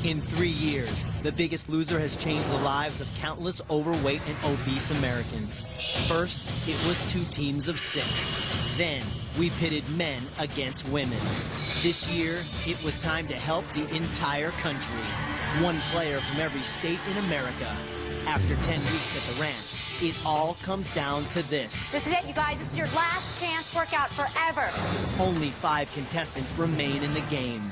In 3 years, The Biggest Loser has changed the lives of countless overweight and obese Americans. First, it was 2 teams of 6. Then, we pitted men against women. This year, it was time to help the entire country. 1 player from every state in America. After 10 weeks at the ranch, it all comes down to this. This is it, you guys. This is your last chance workout forever. Only 5 contestants remain in the game.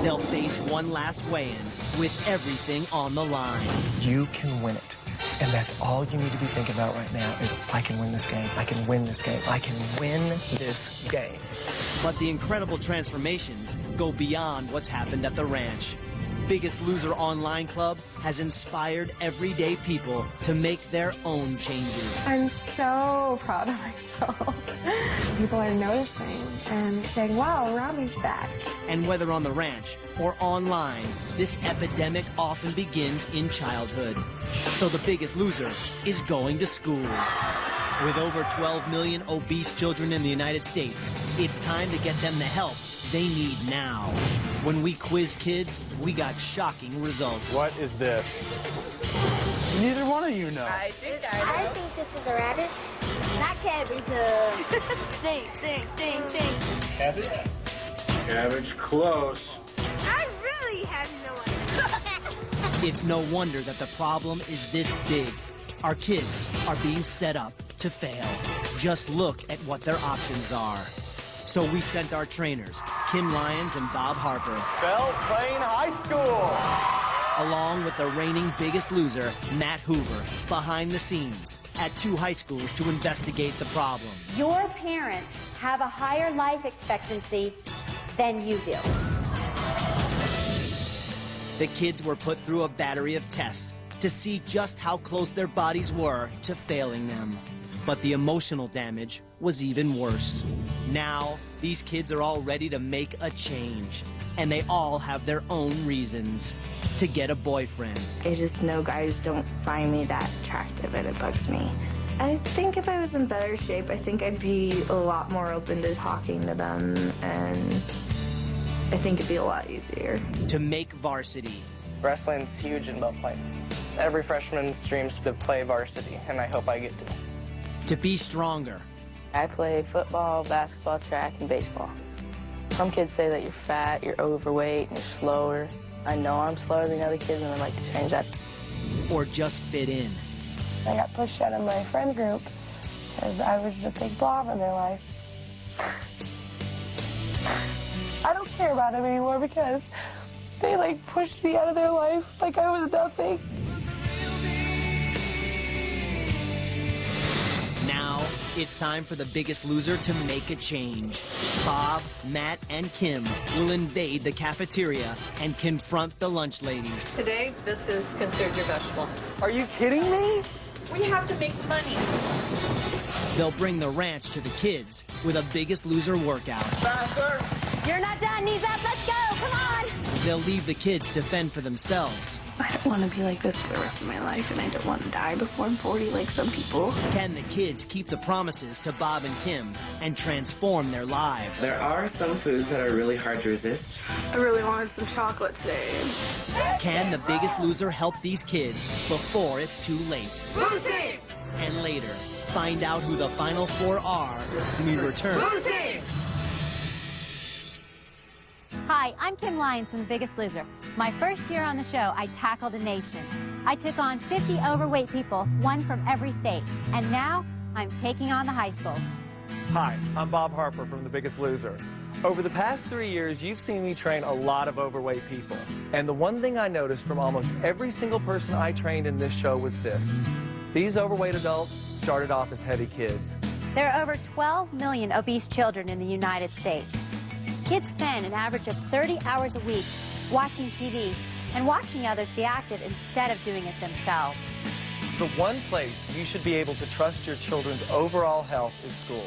They'll face one last weigh-in with everything on the line. You can win it. And that's all you need to be thinking about right now is, I can win this game, I can win this game, I can win this game. But the incredible transformations go beyond what's happened at the ranch. Biggest Loser Online Club has inspired everyday people to make their own changes. I'm so proud of myself. People are noticing and saying, wow, Robbie's back. And whether on the ranch or online, this epidemic often begins in childhood. So the Biggest Loser is going to school. With over 12 million obese children in the United States, it's time to get them the help they need now. When we quiz kids, we got shocking results. What is this? Neither one of you know. I think this is a radish. Not cabbage. Think. Cabbage? Cabbage, close. I really have no idea. It's no wonder that the problem is this big. Our kids are being set up to fail. Just look at what their options are. So we sent our trainers, Kim Lyons and Bob Harper, Belle Plaine High School, along with the reigning Biggest Loser, Matt Hoover, behind the scenes at 2 high schools to investigate the problem. Your parents have a higher life expectancy than you do. The kids were put through a battery of tests to see just how close their bodies were to failing them. But the emotional damage was even worse. Now, these kids are all ready to make a change. And they all have their own reasons to get a boyfriend. I just know guys don't find me that attractive, and it bugs me. I think if I was in better shape, I think I'd be a lot more open to talking to them, and I think it'd be a lot easier. To make varsity. Wrestling's huge in Belle Plaine. Every freshman dreams to play varsity, and I hope I get to. To be stronger. I play football, basketball, track, and baseball. Some kids say that you're fat, you're overweight, and you're slower. I know I'm slower than other kids, and I'd like to change that. Or just fit in. I got pushed out of my friend group because I was the big blob in their life. I don't care about them anymore because they, like, pushed me out of their life like I was nothing. Now, it's time for the Biggest Loser to make a change. Bob, Matt, and Kim will invade the cafeteria and confront the lunch ladies. Today, this is considered your vegetable. Are you kidding me? We have to make money. They'll bring the ranch to the kids with a Biggest Loser workout. Faster! You're not done. Knees up. Let's go. Come on. They'll leave the kids to fend for themselves. I don't want to be like this for the rest of my life, and I don't want to die before I'm 40 like some people. Can the kids keep the promises to Bob and Kim and transform their lives? There are some foods that are really hard to resist. I really wanted some chocolate today. Can the Biggest Loser help these kids before it's too late? Blue team! And later, find out who the Final 4 are when we return. Blue team! Hi, I'm Kim Lyons from The Biggest Loser. My first year on the show, I tackled a nation. I took on 50 overweight people, 1 from every state. And now, I'm taking on the high schools. Hi, I'm Bob Harper from The Biggest Loser. Over the past 3 years, you've seen me train a lot of overweight people. And the one thing I noticed from almost every single person I trained in this show was this. These overweight adults started off as heavy kids. There are over 12 million obese children in the United States. Kids spend an average of 30 hours a week watching TV and watching others be active instead of doing it themselves. The one place you should be able to trust your children's overall health is school.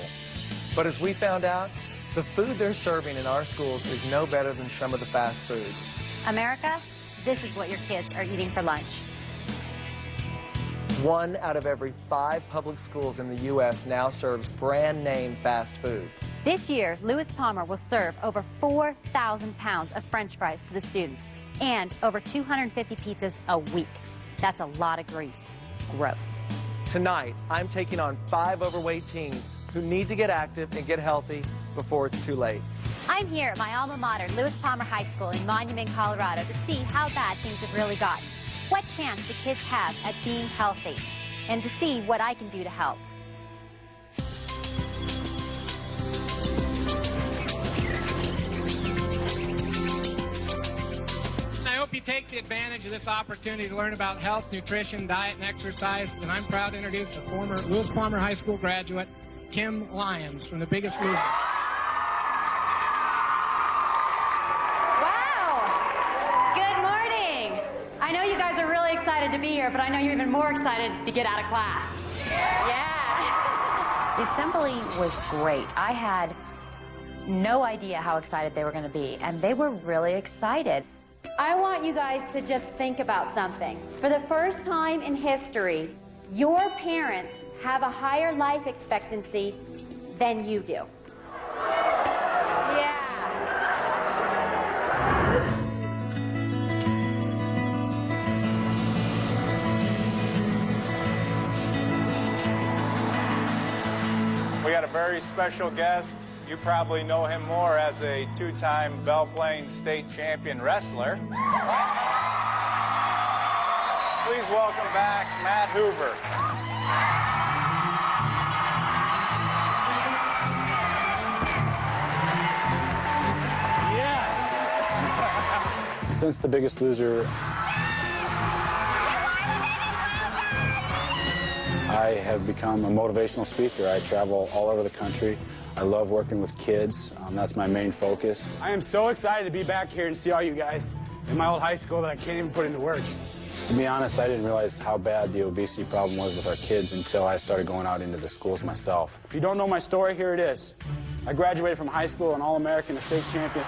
But as we found out, the food they're serving in our schools is no better than some of the fast foods. America, this is what your kids are eating for lunch. 1 out of every 5 public schools in the U.S. now serves brand-name fast food. This year, Lewis Palmer will serve over 4,000 pounds of French fries to the students. and over 250 pizzas a week. That's a lot of grease. Gross. Tonight, I'm taking on 5 overweight teens who need to get active and get healthy before it's too late. I'm here at my alma mater, Lewis Palmer High School in Monument, Colorado, to see how bad things have really gotten, what chance the kids have at being healthy, and to see what I can do to help. I hope you take the advantage of this opportunity to learn about health, nutrition, diet, and exercise. And I'm proud to introduce a former Lewis Palmer High School graduate, Kim Lyons, from The Biggest Loser. Wow! Good morning! I know you guys are really excited to be here, but I know you're even more excited to get out of class. Yeah! The assembly was great. I had no idea how excited they were going to be, and they were really excited. I want you guys to just think about something. For the first time in history, your parents have a higher life expectancy than you do. Yeah. We got a very special guest. You probably know him more as a 2-time Belle Plaine state champion wrestler. Please welcome back Matt Hoover. Yes! Since The Biggest Loser, I have become a motivational speaker. I travel all over the country. I love working with kids. That's my main focus. I am so excited to be back here and see all you guys in my old high school that I can't even put into words. To be honest, I didn't realize how bad the obesity problem was with our kids until I started going out into the schools myself. If you don't know my story, here it is. I graduated from high school, an All-American, a state champion.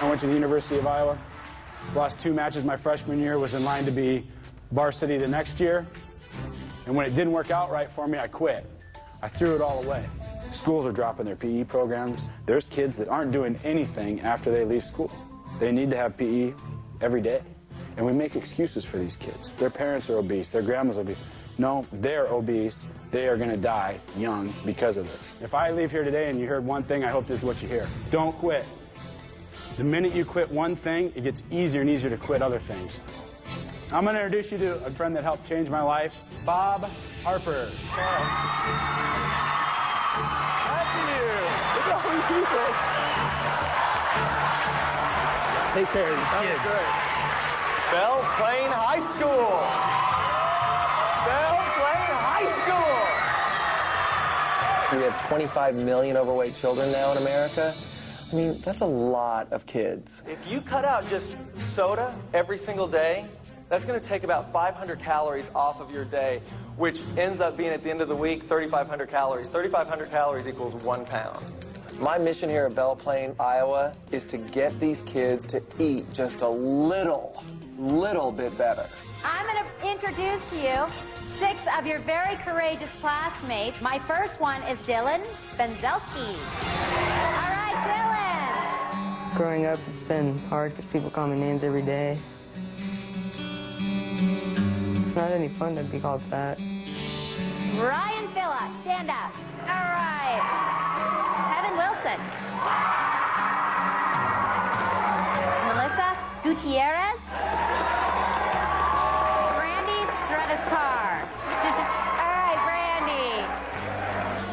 I went to the University of Iowa. Lost 2 matches my freshman year, was in line to be varsity the next year. And when it didn't work out right for me, I quit. I threw it all away. Schools are dropping their PE programs. There's kids that aren't doing anything after they leave school. They need to have PE every day. And we make excuses for these kids. Their parents are obese, their grandma's obese. No, they're obese. They are going to die young because of this. If I leave here today and you heard one thing, I hope this is what you hear. Don't quit. The minute you quit one thing, it gets easier and easier to quit other things. I'm going to introduce you to a friend that helped change my life, Bob Harper. Take care of these kids. Great. Belle Plaine High School. Belle Plaine High School. We have 25 million overweight children now in America. I mean, that's a lot of kids. If you cut out just soda every single day, that's going to take about 500 calories off of your day, which ends up being, at the end of the week, 3,500 calories. 3,500 calories equals 1 pound. My mission here at Belle Plaine, Iowa, is to get these kids to eat just a little bit better. I'm going to introduce to you 6 of your very courageous classmates. My first one is Dylan Benzelski. All right, Dylan. Growing up, it's been hard because people call me names every day. It's not any fun to be called fat. Ryan Phillips, stand up. All right. Kevin Wilson. Melissa Gutierrez. Brandy Stratuscar. All right, Brandy.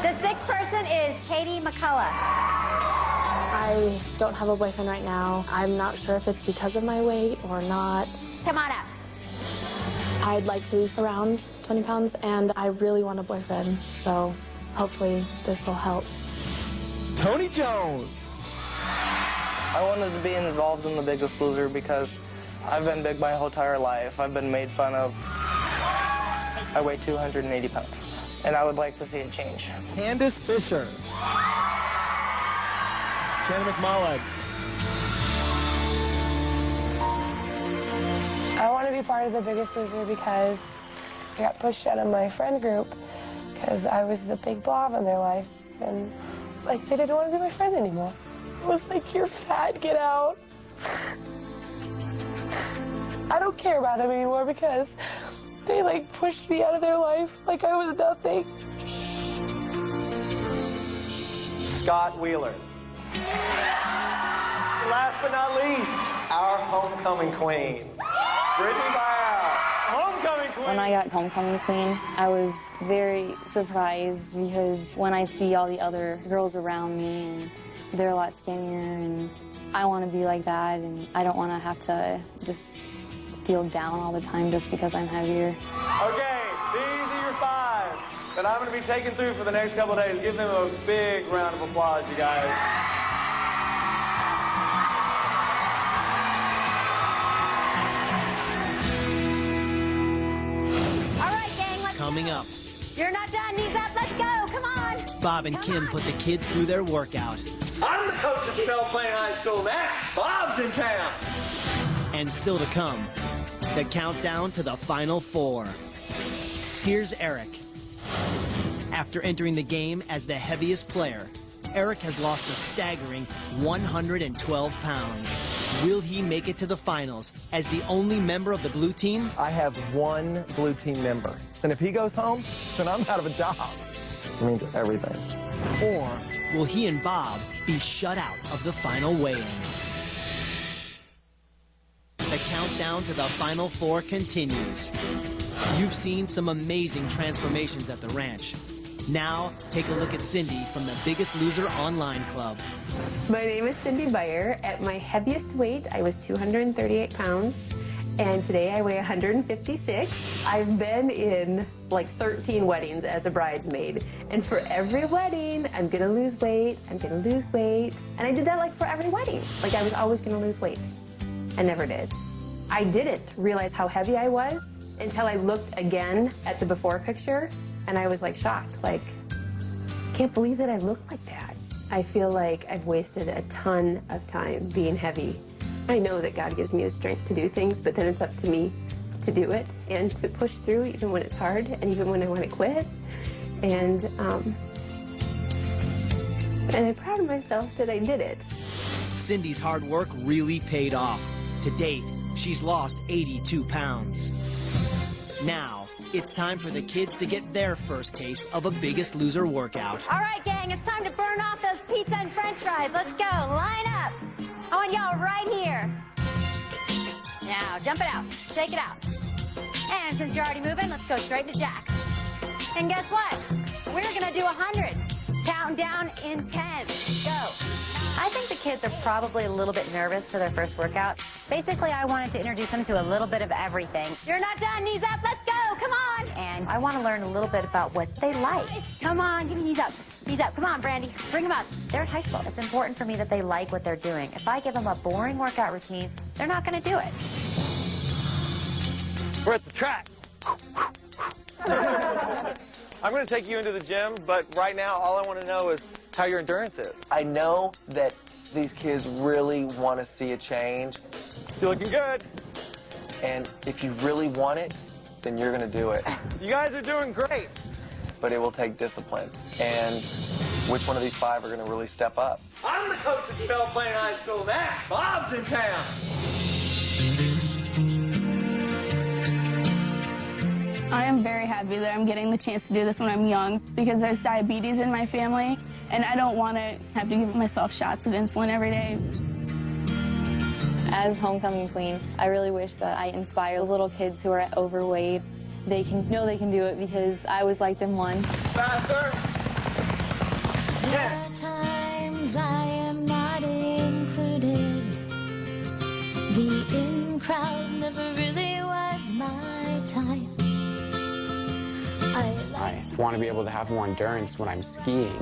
The 6th person is Katie McCullough. I don't have a boyfriend right now. I'm not sure if it's because of my weight or not. Come on up. I'd like to lose around 20 pounds, and I really want a boyfriend, so hopefully this will help. Tony Jones. I wanted to be involved in The Biggest Loser because I've been big my whole entire life. I've been made fun of. I weigh 280 pounds, and I would like to see it change. Candace Fisher. Shannon McMullen. I want to be part of The Biggest Loser because I got pushed out of my friend group because I was the big blob in their life, and like they didn't want to be my friend anymore. It was like, you're fat, get out. I don't care about them anymore because they like pushed me out of their life like I was nothing. Scott Wheeler. Last but not least, our homecoming queen, Brittany Bauer, homecoming queen. When I got homecoming queen, I was very surprised because when I see all the other girls around me and they're a lot skinnier and I want to be like that and I don't want to have to just feel down all the time just because I'm heavier. Okay, these are your 5 that I'm going to be taking through for the next couple of days. Give them a big round of applause, you guys. Coming up, You're not done, knees up, let's go, come on! Bob and Kim put the kids through their workout. I'm the coach at Belle Plaine High School, Matt. Bob's in town. And still to come, the countdown to the Final Four. Here's Eric. After entering the game as the heaviest player, Eric has lost a staggering 112 pounds. Will he make it to the finals as the only member of the blue team? I have 1 blue team member. And if he goes home, then I'm out of a job. It means everything. Or will he and Bob be shut out of the final weigh-in? The countdown to the Final Four continues. You've seen some amazing transformations at the ranch. Now, take a look at Cindy from the Biggest Loser online club. My name is Cindy Beyer. At my heaviest weight, I was 238 pounds, and today I weigh 156. I've been in like 13 weddings as a bridesmaid, and for every wedding, I'm gonna lose weight, I'm gonna lose weight, and I did that like for every wedding. Like I was always gonna lose weight. I never did. I didn't realize how heavy I was until I looked again at the before picture, and I was like shocked, like, can't believe that I look like that. I feel like I've wasted a ton of time being heavy. I know that God gives me the strength to do things, but then it's up to me to do it and to push through even when it's hard and even when I want to quit. And I'm proud of myself that I did it. Cindy's hard work really paid off. To date, she's lost 82 pounds. Now, it's time for the kids to get their first taste of a Biggest Loser workout. All right, gang, it's time to burn off those pizza and french fries. Let's go, line up. I want y'all right here. Now, jump it out, shake it out. And since you're already moving, let's go straight to jacks. And guess what? We're gonna do 100. Counting down in 10, go. I think the kids are probably a little bit nervous for their first workout. Basically, I wanted to introduce them to a little bit of everything. You're not done, knees up, let's go, come on. And I want to learn a little bit about what they like. Come on, give me knees up, come on, Brandy, bring them up. They're in high school. It's important for me that they like what they're doing. If I give them a boring workout routine, they're not going to do it. We're at the track. I'm going to take you into the gym, but right now, all I want to know is how your endurance is. I know that these kids really want to see a change. You're looking good. And if you really want it, then you're going to do it. You guys are doing great. But it will take discipline. And which one of these 5 are going to really step up? I'm the coach at Belle Plaine High School, Matt. Bob's in town. I am very happy that I'm getting the chance to do this when I'm young because there's diabetes in my family and I don't want to have to give myself shots of insulin every day. As homecoming queen, I really wish that I inspire the little kids who are overweight. They can know they can do it because I was like them once. Faster. There are times I am not included. The in crowd never really was my type. I want to be able to have more endurance when I'm skiing.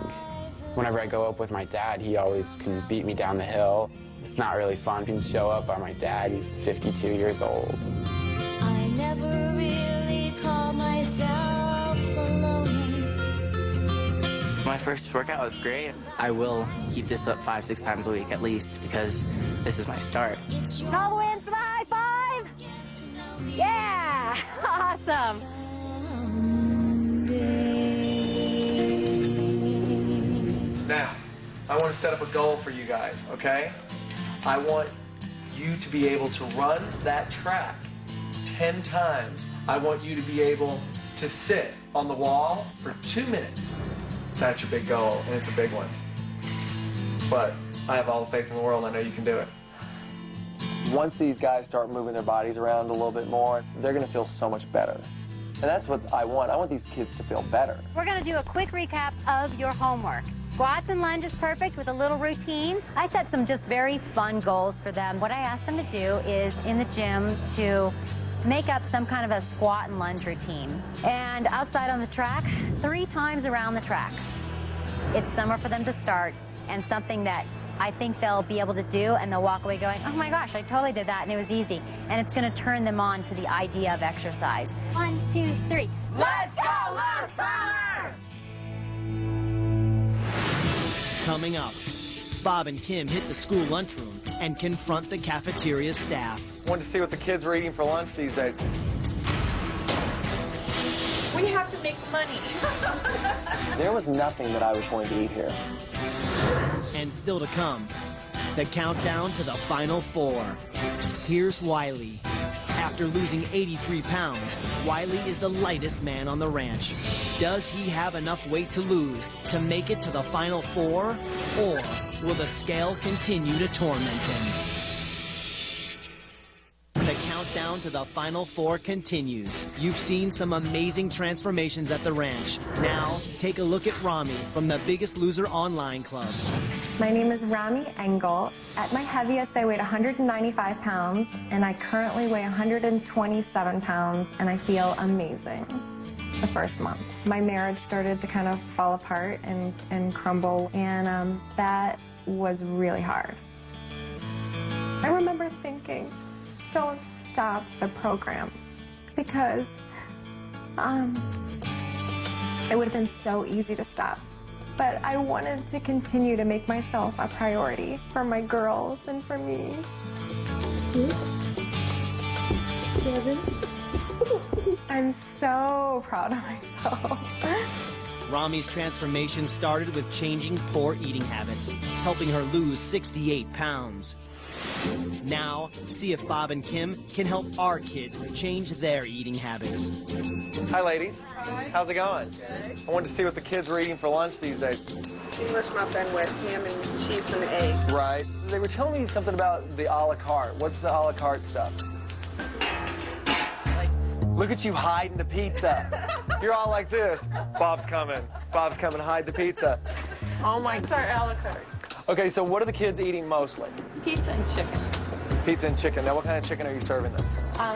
Whenever I go up with my dad, he always can beat me down the hill. It's not really fun to show up by my dad. He's 52 years old. I never really call myself alone. My first workout was great. I will keep this up 5-6 times a week at least because this is my start. All the way in for the high five. Yeah, awesome. Now, I want to set up a goal for you guys, okay? I want you to be able to run that track 10 times, I want you to be able to sit on the wall for 2 minutes. That's your big goal, and it's a big one. But I have all the faith in the world. I know you can do it. Once these guys start moving their bodies around a little bit more, they're going to feel so much better. And that's what I want. I want these kids to feel better. We're going to do a quick recap of your homework. Squats and lunges perfect with a little routine. I set some just very fun goals for them. What I asked them to do is in the gym to make up some kind of a squat and lunge routine. And outside on the track, 3 times around the track. It's somewhere for them to start and something that I think they'll be able to do, and they'll walk away going, oh my gosh, I totally did that and it was easy. And it's going to turn them on to the idea of exercise. 1, 2, 3. Let's go, Lose Power! Coming up, Bob and Kim hit the school lunchroom and confront the cafeteria staff. I wanted to see what the kids were eating for lunch these days. We have to make money. There was nothing that I was going to eat here. And still to come, the countdown to the Final Four. Here's Wiley. After losing 83 pounds, Wiley is the lightest man on the ranch. Does he have enough weight to lose to make it to the Final Four? Or will the scale continue to torment him? The countdown to the Final Four continues. You've seen some amazing transformations at the ranch. Now, take a look at Rami from the Biggest Loser online club. My name is Rami Engel. At my heaviest, I weighed 195 pounds, and I currently weigh 127 pounds, and I feel amazing. The first month, my marriage started to kind of fall apart and crumble, and that was really hard. I remember thinking, don't stop the program, because it would have been so easy to stop. But I wanted to continue to make myself a priority for my girls and for me. I'm so proud of myself. Rami's transformation started with changing poor eating habits, helping her lose 68 pounds. Now, see if Bob and Kim can help our kids change their eating habits. Hi, ladies. Hi. How's it going? Good. I wanted to see what the kids were eating for lunch these days. English muffin with ham and cheese and egg. Right. They were telling me something about the a la carte. What's the a la carte stuff? Look at you hiding the pizza. You're all like this. Bob's coming. Bob's coming. Hide the pizza. Oh my. It's our a la carte. Okay, so what are the kids eating mostly? Pizza and chicken. Pizza and chicken. Now, what kind of chicken are you serving them?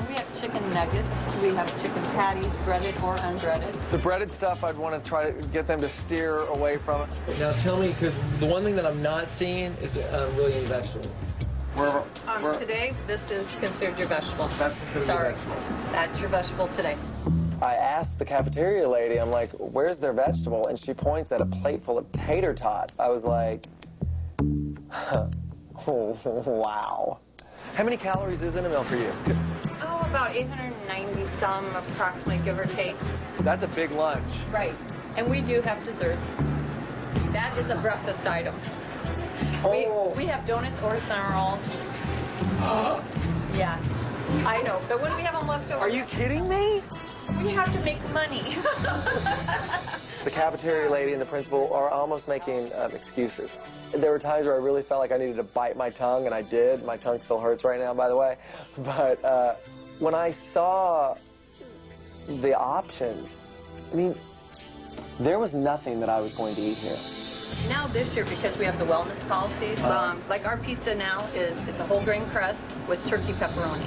We have chicken nuggets. We have chicken patties, breaded or unbreaded. The breaded stuff, I'd want to try to get them to steer away from it. Now, tell me, because the one thing that I'm not seeing is really any vegetables. Today, this is considered your vegetable. That's considered Sorry. your vegetable. That's your vegetable today. I asked the cafeteria lady, I'm like, where's their vegetable? And she points at a plate full of tater tots. I was like, oh, wow. How many calories is in a meal for you? Oh, about 890 some, approximately, give or take. That's a big lunch. Right. And we do have desserts. That is a breakfast item. Oh. We have donuts or cinnamon rolls. Yeah, I know. But when we have them left over... Are you kidding me? We have to make money. The cafeteria lady and the principal are almost making excuses. There were times where I really felt like I needed to bite my tongue, and I did. My tongue still hurts right now, by the way. But when I saw the options, I mean, there was nothing that I was going to eat here. Now this year, because we have the wellness policies, like our pizza now it's a whole grain crust with turkey pepperoni.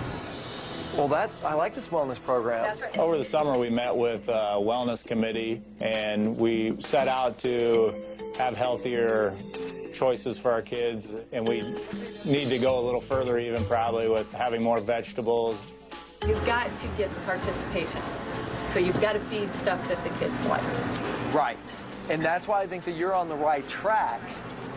Well, I like this wellness program. That's right. Over the summer, we met with a wellness committee, and we set out to have healthier choices for our kids, and we need to go a little further even probably with having more vegetables. You've got to get the participation. So you've got to feed stuff that the kids like. Right. And that's why I think that you're on the right track.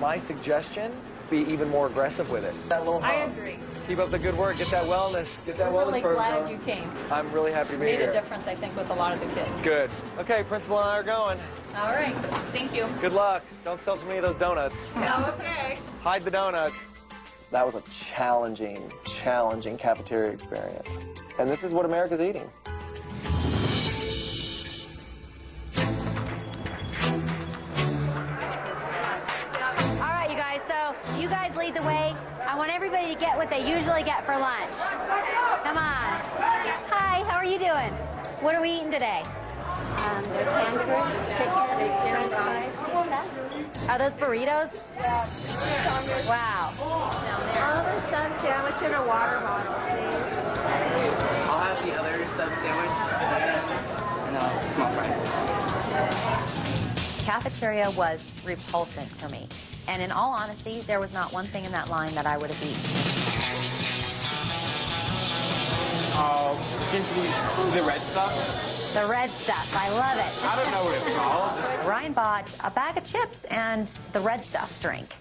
My suggestion, be even more aggressive with it. That little I agree. Keep up the good work. Get that wellness. Get that I'm wellness really program. glad you came. I'm really happy to be Made here. a difference, I think, with a lot of the kids. Good. Okay, Principal and I are going. All right. Thank you. Good luck. Don't sell too many of those donuts. Okay. Hide the donuts. That was a challenging cafeteria experience. And this is what America's eating. All right, you guys, so you guys lead the way. I want everybody to get what they usually get for lunch. Come on. Hi, how are you doing? What are we eating today? There's hamburgers, chicken, french fries, pizza. Are those burritos? Yeah. Wow. All the sub sandwich and a water bottle, please. I'll have the other sub sandwich and a small fry. Cafeteria was repulsive for me. And in all honesty, there was not one thing in that line that I would have eaten. The red stuff? The red stuff, I love it. I don't know what it's called. Ryan bought a bag of chips and the red stuff drink.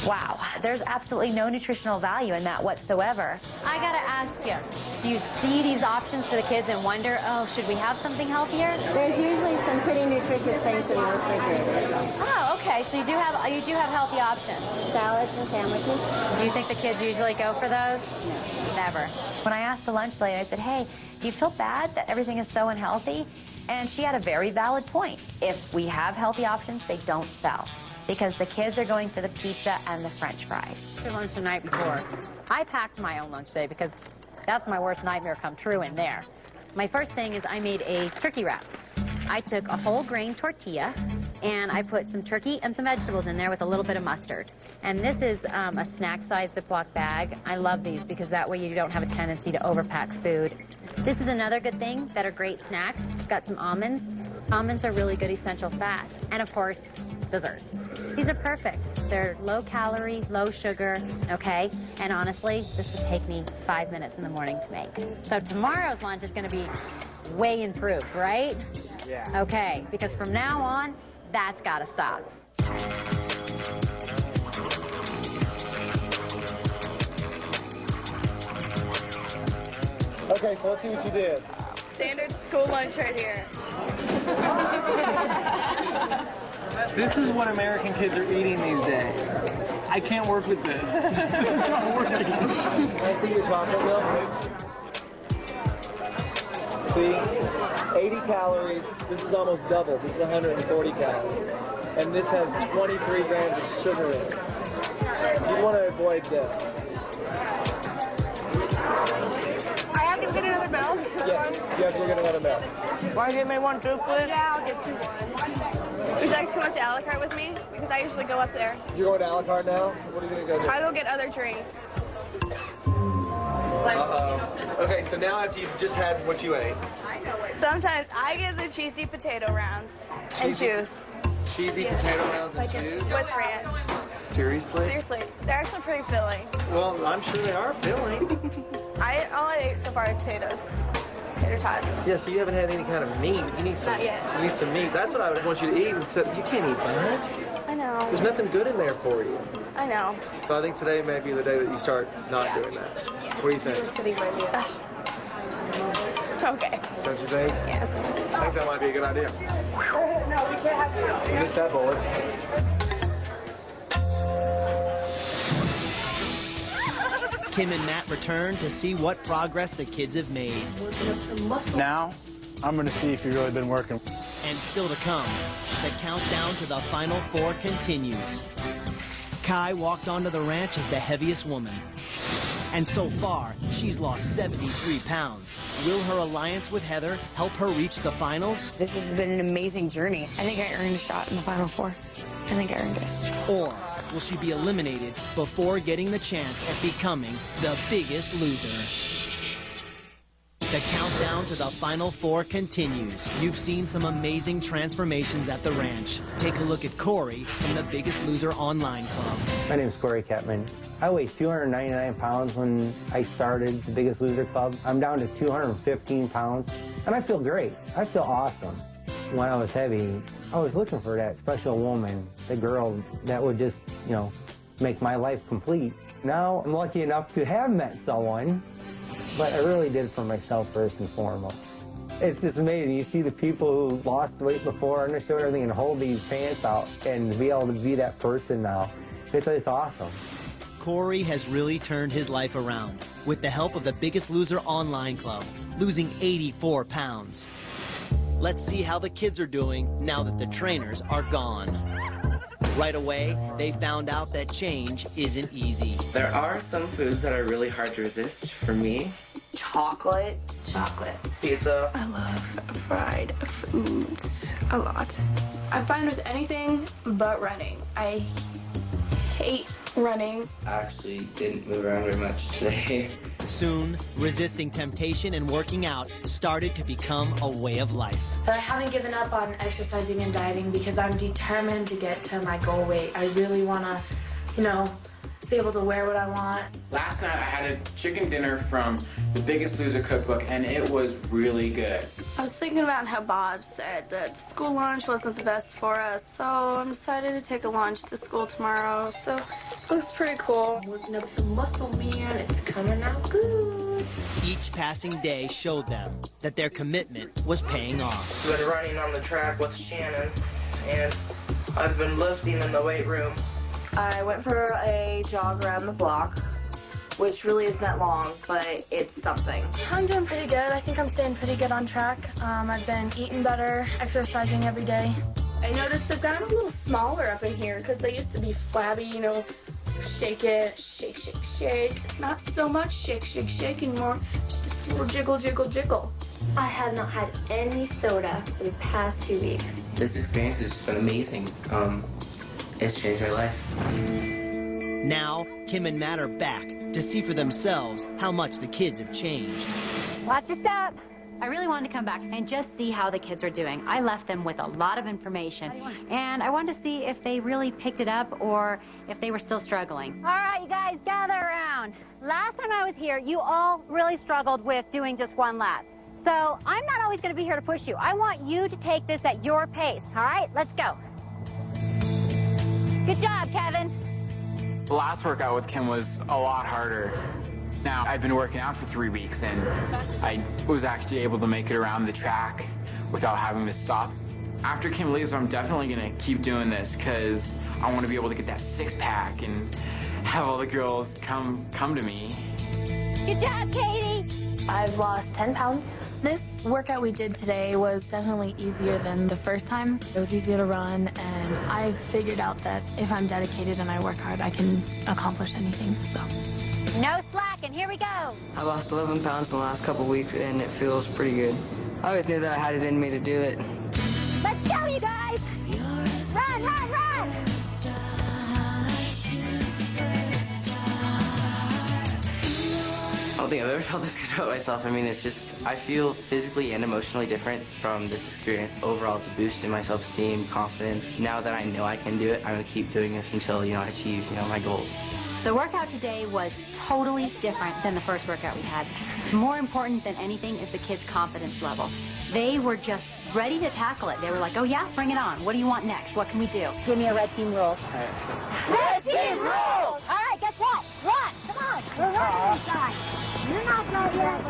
Wow, there's absolutely no nutritional value in that whatsoever. I gotta ask you, do you see these options for the kids and wonder, oh, should we have something healthier? There's usually some pretty nutritious things in the refrigerator. Oh, okay, so you do have healthy options. Salads and sandwiches. Do you think the kids usually go for those? No. Never. When I asked the lunch lady, I said, hey, do you feel bad that everything is so unhealthy? And she had a very valid point. If we have healthy options, they don't sell. Because the kids are going for the pizza and the french fries. For lunch the night before, I packed my own lunch today because that's my worst nightmare come true in there. My first thing is I made a turkey wrap. I took a whole grain tortilla and I put some turkey and some vegetables in there with a little bit of mustard. And this is a snack-size Ziploc bag. I love these because that way you don't have a tendency to overpack food. This is another good thing that are great snacks. Got some almonds. Almonds are really good essential fat. And of course, dessert. These are perfect. They're low calorie, low sugar, okay? And honestly, this would take me 5 minutes in the morning to make. So tomorrow's lunch is gonna be way improved, right? Yeah. Okay, because from now on, that's gotta stop. Okay, so let's see what you did. Standard school lunch right here. This is what American kids are eating these days. I can't work with this. This is not working. Can I see your chocolate milk? See? 80 calories. This is almost double. This is 140 calories. And this has 23 grams of sugar in it. You want to avoid this. I have to get another milk? Yes, you have to get another milk. Want to give me one too, please? Yeah, I'll get you one. Would you like to come up to a la carte with me? Because I usually go up there. You're going to a la carte now? What are you going to go do? I'll go get other drink. Uh-oh. Okay, so now after you've just had what you ate. Sometimes I get the cheesy potato rounds and juice. Cheesy potato rounds and juice? With ranch. Seriously? Seriously, they're actually pretty filling. Well, I'm sure they are filling. All I ate so far are potatoes. Tater tots. Yeah, so you haven't had any kind of meat. You need some. Not yet. You need some meat. That's what I would want you to eat. And so you can't eat that. I know. There's nothing good in there for you. I know. So I think today may be the day that you start not doing that. What do you think? You're sitting by me. Okay. Don't you think? Yes. I think that might be a good idea. No, we can't have You missed that bullet. Kim and Matt return to see what progress the kids have made. Now, I'm going to see if you've really been working. And still to come, the countdown to the Final Four continues. Kai walked onto the ranch as the heaviest woman. And so far, she's lost 73 pounds. Will her alliance with Heather help her reach the finals? This has been an amazing journey. I think I earned a shot in the Final Four. I think I earned it. Or will she be eliminated before getting the chance at becoming the biggest loser? The countdown to the Final Four continues. You've seen some amazing transformations at the ranch. Take a look at Corey from the Biggest Loser online club. My name's Corey Ketman. I weighed 299 pounds when I started the Biggest Loser Club. I'm down to 215 pounds, and I feel great. I feel awesome. When I was heavy, I was looking for that special woman, the girl that would just, make my life complete. Now I'm lucky enough to have met someone, but I really did it for myself first and foremost. It's just amazing. You see the people who lost weight before, understood everything, and hold these pants out, and to be able to be that person now, it's awesome. Corey has really turned his life around with the help of the Biggest Loser online club, losing 84 pounds. Let's see how the kids are doing now that the trainers are gone. Right away, they found out that change isn't easy. There are some foods that are really hard to resist for me. Chocolate. Pizza. I love fried foods a lot. I find with anything but running. I hate running. I actually didn't move around very much today. Soon, resisting temptation and working out started to become a way of life. But I haven't given up on exercising and dieting because I'm determined to get to my goal weight. I really want to, be able to wear what I want. Last night I had a chicken dinner from the Biggest Loser cookbook, and it was really good. I was thinking about how Bob said that school lunch wasn't the best for us, so I decided to take a lunch to school tomorrow. So it looks pretty cool. I'm working up some muscle, man. It's coming out good. Each passing day showed them that their commitment was paying off. I've been running on the track with Shannon, and I've been lifting in the weight room. I went for a jog around the block, which really isn't that long, but it's something. I'm doing pretty good. I think I'm staying pretty good on track. I've been eating better, exercising every day. I noticed I've gotten a little smaller up in here because they used to be flabby, shake it, shake, shake, shake. It's not so much shake, shake, shake anymore. Just a little jiggle, jiggle, jiggle. I have not had any soda for the past 2 weeks. This experience has been amazing. It's changed my life. Now, Kim and Matt are back to see for themselves how much the kids have changed. Watch your step. I really wanted to come back and just see how the kids are doing. I left them with a lot of information, and I wanted to see if they really picked it up or if they were still struggling. All right, you guys, gather around. Last time I was here, you all really struggled with doing just one lap. So I'm not always going to be here to push you. I want you to take this at your pace, all right? Let's go. Good job, Kevin. The last workout with Kim was a lot harder. Now, I've been working out for 3 weeks, and I was actually able to make it around the track without having to stop. After Kim leaves, I'm definitely going to keep doing this because I want to be able to get that six-pack and have all the girls come to me. Good job, Katie. I've lost 10 pounds. This workout we did today was definitely easier than the first time. It was easier to run, and I figured out that if I'm dedicated and I work hard, I can accomplish anything, so. No slacking, here we go. I lost 11 pounds in the last couple weeks, and it feels pretty good. I always knew that I had it in me to do it. Let's go, you guys. Run, run, run. I don't think I've ever felt this good about myself. I mean, it's just, I feel physically and emotionally different from this experience. Overall, it's a boost in my self-esteem, confidence. Now that I know I can do it, I'm going to keep doing this until, I achieve, my goals. The workout today was totally different than the first workout we had. More important than anything is the kids' confidence level. They were just ready to tackle it. They were like, oh yeah, bring it on. What do you want next? What can we do? Give me a red team rule. Red team rules! All right, guess what? Run! Come on, we're running inside. You're not going yet.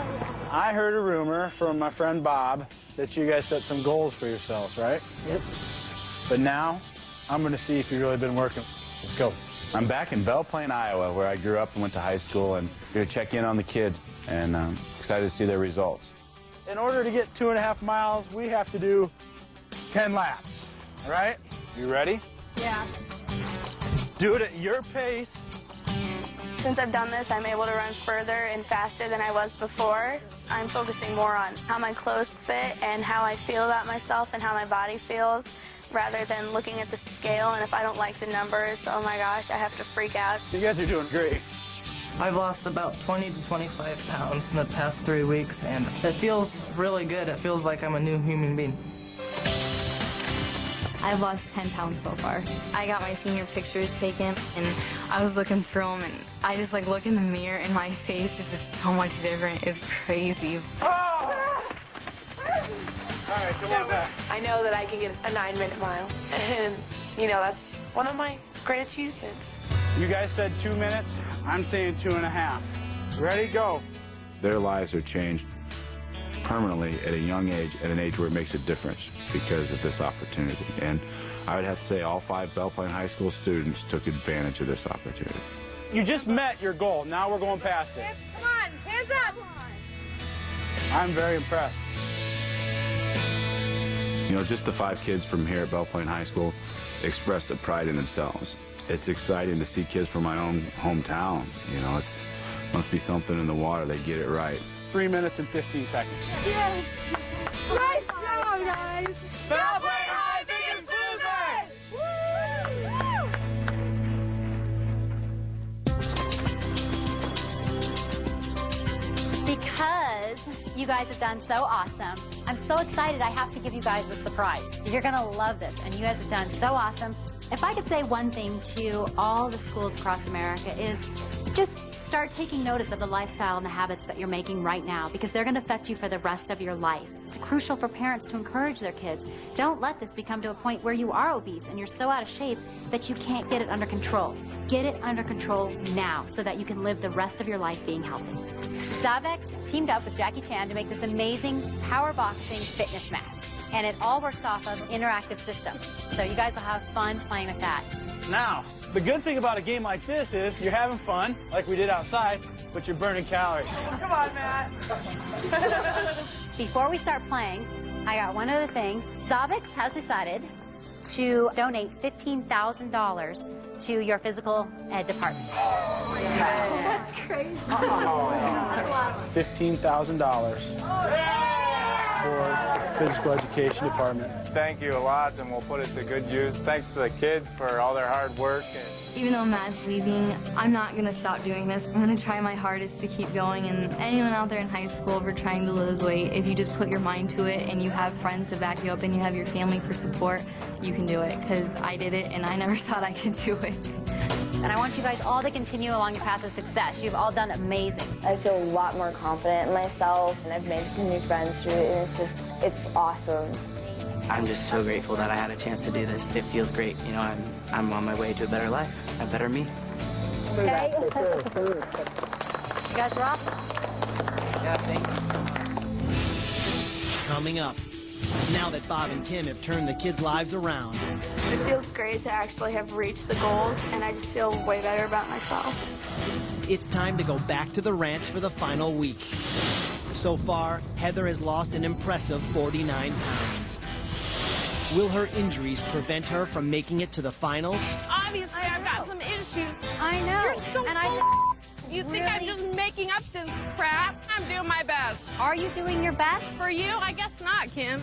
I heard a rumor from my friend Bob that you guys set some goals for yourselves, right? Yep. But now, I'm going to see if you've really been working. Let's go. I'm back in Belle Plaine, Iowa, where I grew up and went to high school, and here to check in on the kids, and I'm excited to see their results. In order to get 2.5 miles, we have to do 10 laps, all right? You ready? Yeah. Do it at your pace. Since I've done this, I'm able to run further and faster than I was before. I'm focusing more on how my clothes fit and how I feel about myself and how my body feels, rather than looking at the scale, and if I don't like the numbers, oh my gosh, I have to freak out. You guys are doing great. I've lost about 20 to 25 pounds in the past 3 weeks, and it feels really good. It feels like I'm a new human being. I've lost 10 pounds so far. I got my senior pictures taken, and I was looking through them, and I just look in the mirror, and my face is just so much different. It's crazy. Oh! All right, come on back. I know that I can get a 9-minute mile, and, that's one of my great achievements. You guys said 2 minutes. I'm saying 2.5. Ready, go. Their lives are changed permanently at a young age, at an age where it makes a difference because of this opportunity. And I would have to say all 5 Belle Plaine High School students took advantage of this opportunity. You just met your goal. Now we're going past it. Come on, hands up. I'm very impressed. You know, just the 5 kids from here at Belle Plaine High School expressed a pride in themselves. It's exciting to see kids from my own hometown. You know, it's must be something in the water. They get it right. 3 minutes and 15 seconds. Yes. Nice job, guys. Belle Plaine High Biggest Loser! Because you guys have done so awesome, I'm so excited I have to give you guys a surprise. You're gonna love this, and you guys have done so awesome. If I could say one thing to all the schools across America is just start taking notice of the lifestyle and the habits that you're making right now, because they're gonna affect you for the rest of your life. It's crucial for parents to encourage their kids. Don't let this become to a point where you are obese and you're so out of shape that you can't get it under control. Get it under control now so that you can live the rest of your life being healthy. Zavex teamed up with Jackie Chan to make this amazing power boxing fitness mat. And it all works off of interactive systems. So you guys will have fun playing with that. Now, the good thing about a game like this is you're having fun, like we did outside, but you're burning calories. Come on, Matt. Before we start playing, I got one other thing. Zavex has decided to donate $15,000 to your physical ed department. That's crazy. That's a lot. $15,000 for the physical education department. Thank you a lot, and we'll put it to good use. Thanks to the kids for all their hard work. Even though Matt's leaving, I'm not going to stop doing this. I'm going to try my hardest to keep going. And anyone out there in high school, if you're trying to lose weight, if you just put your mind to it and you have friends to back you up and you have your family for support, you can do it. Because I did it, and I never thought I could do it. And I want you guys all to continue along your path of success. You've all done amazing. I feel a lot more confident in myself, and I've made some new friends through it, and it's awesome. I'm just so grateful that I had a chance to do this. It feels great. You know, I'm on my way to a better life, a better me. Okay. You guys were awesome. Yeah, thank you so much. Coming up, now that Bob and Kim have turned the kids' lives around. It feels great to actually have reached the goals, and I just feel way better about myself. It's time to go back to the ranch for the final week. So far, Heather has lost an impressive 49 pounds. Will her injuries prevent her from making it to the finals? Obviously, I've got some issues. I know. You're so You think I'm just making up this crap? I'm doing my best. Are you doing your best? For you, I guess not, Kim.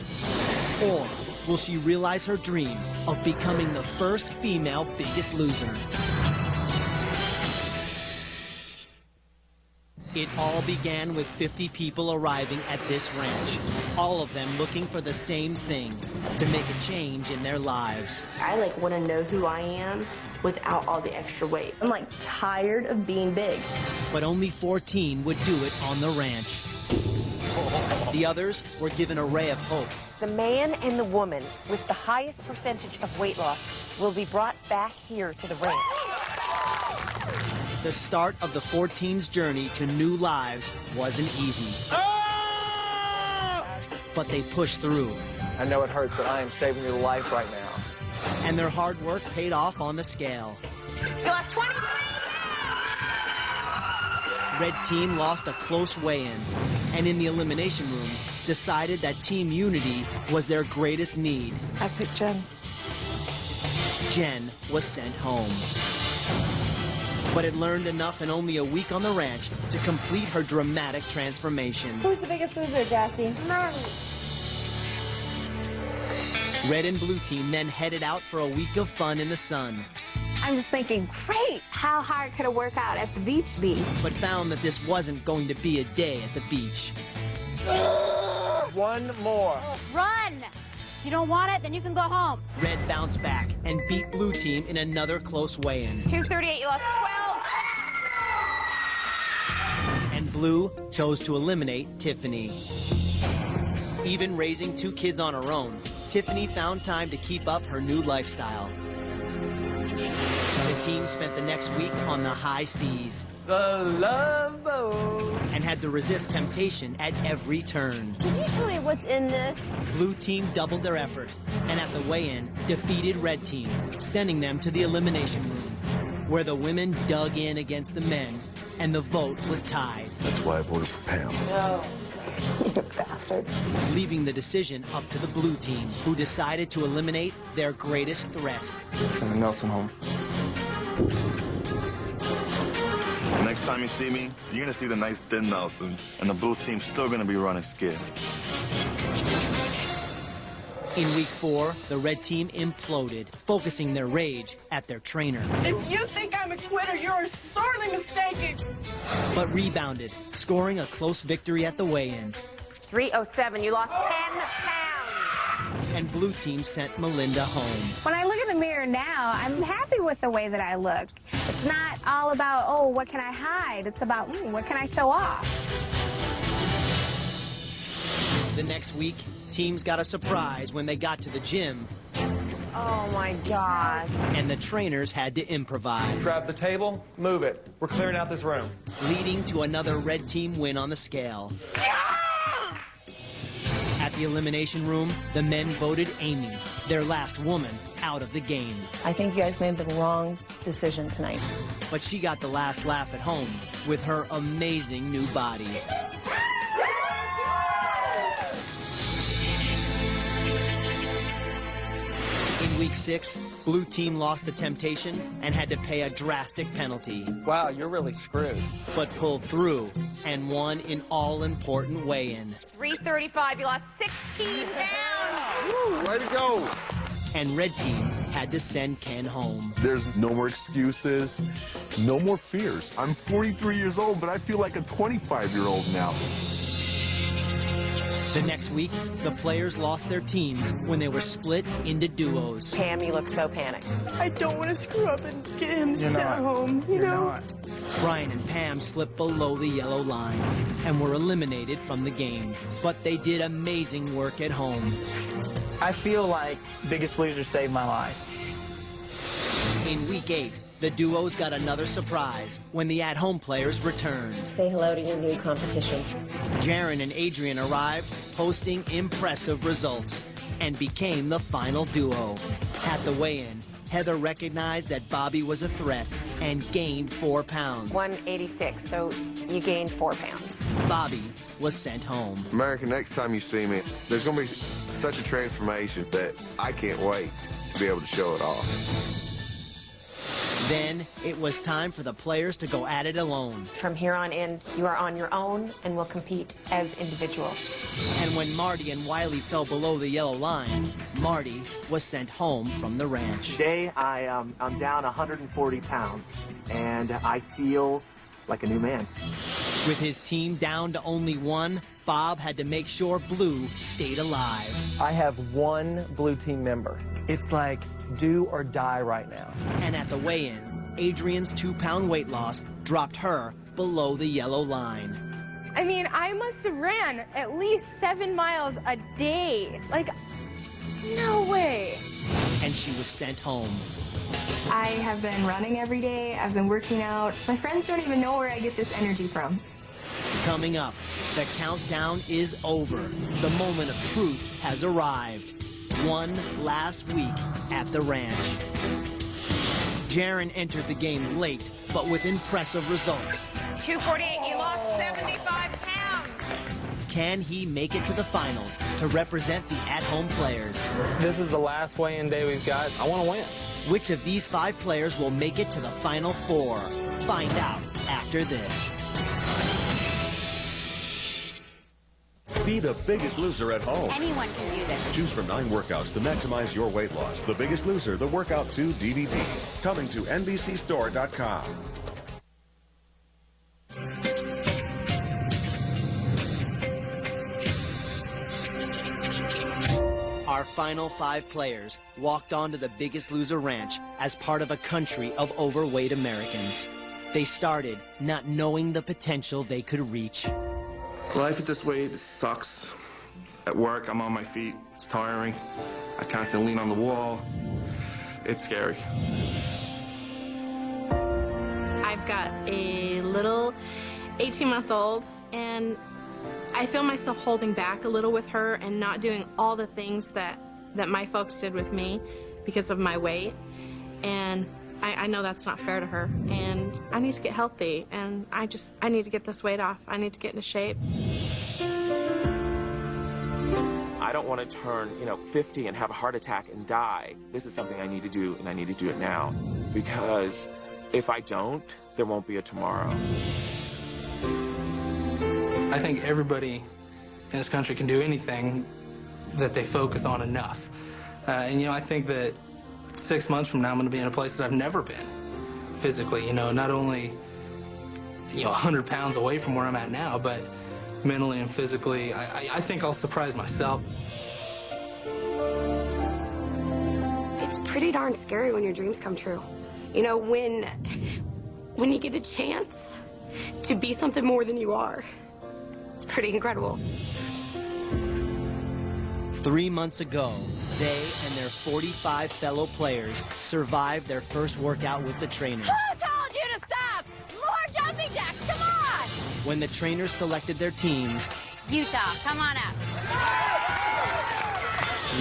Or will she realize her dream of becoming the first female Biggest Loser? It all began with 50 people arriving at this ranch, all of them looking for the same thing, to make a change in their lives. I want to know who I am without all the extra weight. I'm tired of being big. But only 14 would do it on the ranch. The others were given a ray of hope. The man and the woman with the highest percentage of weight loss will be brought back here to the ranch. The start of the 14's journey to new lives wasn't easy. But they pushed through. I know it hurts, but I am saving your life right now. And their hard work paid off on the scale. You lost 20. Red team lost a close weigh-in, and in the elimination room, decided that team unity was their greatest need. I picked Jen. Jen was sent home, but had learned enough in only a week on the ranch to complete her dramatic transformation. Who's the biggest loser, Jassy? Red and blue team then headed out for a week of fun in the sun. I'm just thinking, great, how hard could a workout at the beach be? But found that this wasn't going to be a day at the beach. One more. Run! If you don't want it, then you can go home. Red bounced back and beat blue team in another close weigh-in. 238, you lost 12. And blue chose to eliminate Tiffany. Even raising 2 kids on her own, Tiffany found time to keep up her new lifestyle. The team spent the next week on the high seas. The love boat. And had to resist temptation at every turn. Can you tell me what's in this? Blue team doubled their effort, and at the weigh-in, defeated red team, sending them to the elimination room, where the women dug in against the men, and the vote was tied. That's why I voted for Pam. No. You bastard. Leaving the decision up to the blue team, who decided to eliminate their greatest threat. Send the Nelson home. Next time you see me, you're gonna see the nice thin Nelson, and the blue team's still gonna be running scared. In week 4, the red team imploded, focusing their rage at their trainer. If you think I'm a quitter, you're sorely mistaken. But rebounded, scoring a close victory at the weigh-in. 307, you lost 10 pounds. And blue team sent Melinda home. When I look in the mirror now, I'm happy with the way that I look. It's not all about, oh, what can I hide? It's about, what can I show off? The next week, teams got a surprise when they got to the gym. Oh my God. And the trainers had to improvise. Grab the table, move it. We're clearing out this room. Leading to another red team win on the scale. At the elimination room, the men voted Amy, their last woman, out of the game. I think you guys made the wrong decision tonight. But she got the last laugh at home with her amazing new body. In week 6, blue team lost the temptation and had to pay a drastic penalty. Wow, you're really screwed. But pulled through and won an all-important weigh-in. 335, you lost 16 pounds. Woo, way to go. And red team had to send Ken home. There's no more excuses, no more fears. I'm 43 years old, but I feel like a 25-year-old now. The next week, the players lost their teams when they were split into duos. Pam, you look so panicked. I don't want to screw up and get him sent home, you know? Not. Brian and Pam slipped below the yellow line and were eliminated from the game. But they did amazing work at home. I feel like Biggest Loser saved my life. In week 8, the duos got another surprise when the at-home players returned. Say hello to your new competition. Jaron and Adrian arrived, posting impressive results, and became the final duo. At the weigh-in, Heather recognized that Bobby was a threat and gained 4 pounds. 186, so you gained 4 pounds. Bobby was sent home. America, next time you see me, there's gonna be such a transformation that I can't wait to be able to show it off. Then it was time for the players to go at it alone. From here on in, you are on your own and will compete as individuals. And when Marty and Wiley fell below the yellow line, Marty was sent home from the ranch. Today, I'm down 140 pounds, and I feel like a new man. With his team down to only 1, Bob had to make sure Blue stayed alive. I have 1 blue team member. It's like do or die right now. And at the weigh-in, Adrian's 2-pound weight loss dropped her below the yellow line. I mean, I must have ran at least 7 miles a day. Like, no way. And she was sent home. I have been running every day. I've been working out. My friends don't even know where I get this energy from. Coming up, the countdown is over. The moment of truth has arrived. One last week at the ranch. Jaron entered the game late, but with impressive results. 248, you lost 75 pounds. Can he make it to the finals to represent the at-home players? This is the last weigh-in day we've got. I want to win. Which of these 5 players will make it to the Final 4? Find out after this. Be the biggest loser at home. Anyone can do this. Choose from 9 workouts to maximize your weight loss. The Biggest Loser, the Workout 2 DVD. Coming to NBCStore.com. Our final 5 players walked onto the Biggest Loser Ranch as part of a country of overweight Americans. They started not knowing the potential they could reach. Life at this weight sucks. At work, I'm on my feet. It's tiring. I constantly lean on the wall. It's scary. I've got a little 18-month-old, and I feel myself holding back a little with her and not doing all the things that my folks did with me because of my weight. And I know that's not fair to her, and I need to get healthy, and I need to get this weight off. I need to get into shape. I don't want to turn, 50 and have a heart attack and die. This is something I need to do, and I need to do it now. Because if I don't, there won't be a tomorrow. I think everybody in this country can do anything that they focus on enough. And I think that 6 months from now, I'm going to be in a place that I've never been physically, not only, 100 pounds away from where I'm at now, but mentally and physically, I think I'll surprise myself. It's pretty darn scary when your dreams come true. When you get a chance to be something more than you are, it's pretty incredible. 3 months ago, they and their 45 fellow players survived their first workout with the trainers. Who told you to stop? More jumping jacks, come on! When the trainers selected their teams, Utah, come on up.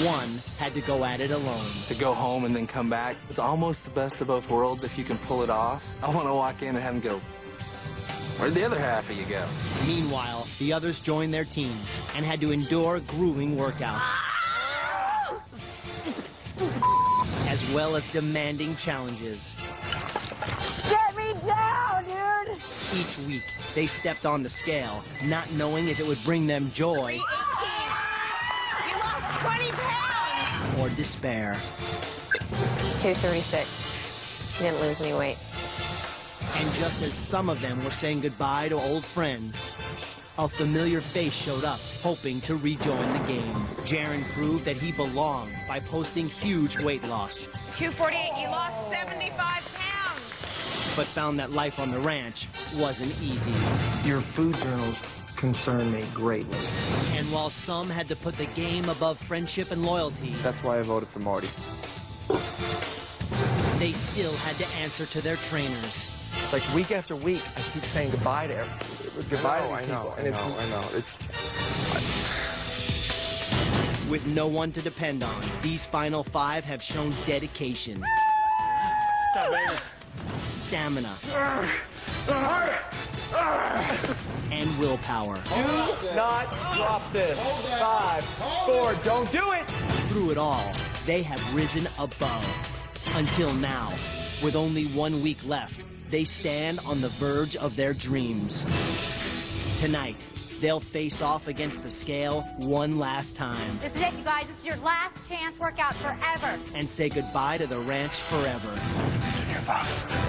one had to go at it alone. To go home and then come back, it's almost the best of both worlds if you can pull it off. I want to walk in and have them go, where'd the other half of you go? Meanwhile, the others joined their teams and had to endure grueling workouts, as well as demanding challenges. Get me down, dude! Each week, they stepped on the scale, not knowing if it would bring them joy 20 pounds! or despair. 236. Didn't lose any weight. And just as some of them were saying goodbye to old friends, a familiar face showed up, hoping to rejoin the game. Jaron proved that he belonged by posting huge weight loss, 248, you lost 75 pounds! but found that life on the ranch wasn't easy. Your food journals concern me greatly. And while some had to put the game above friendship and loyalty, That's why I voted for Marty. they still had to answer to their trainers. It's like week after week, I keep saying goodbye to goodbye to these people. I know. It's With no one to depend on, these final five have shown dedication, stamina, and willpower. Do not drop this. 5, 4, don't do it! Through it all, they have risen above. Until now, with only 1 week left, they stand on the verge of their dreams. Tonight, they'll face off against the scale one last time This is it, you guys. This is your last chance workout forever. and say goodbye to the ranch forever. I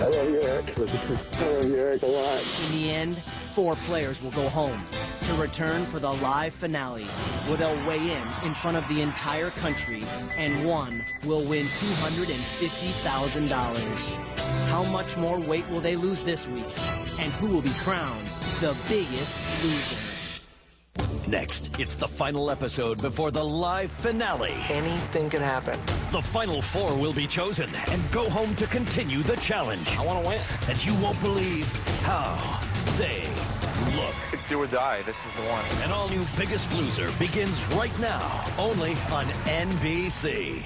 love you, Eric. I love you, Eric, a lot. In the end, 4 players will go home to return for the live finale, where they'll weigh in front of the entire country, and one will win $250,000. How much more weight will they lose this week? And who will be crowned the biggest loser? Next, it's the final episode before the live finale. Anything can happen. The final 4 will be chosen and go home to continue the challenge. I want to win. And you won't believe how they look. It's do or die. This is the one. An all-new Biggest Loser begins right now, only on NBC.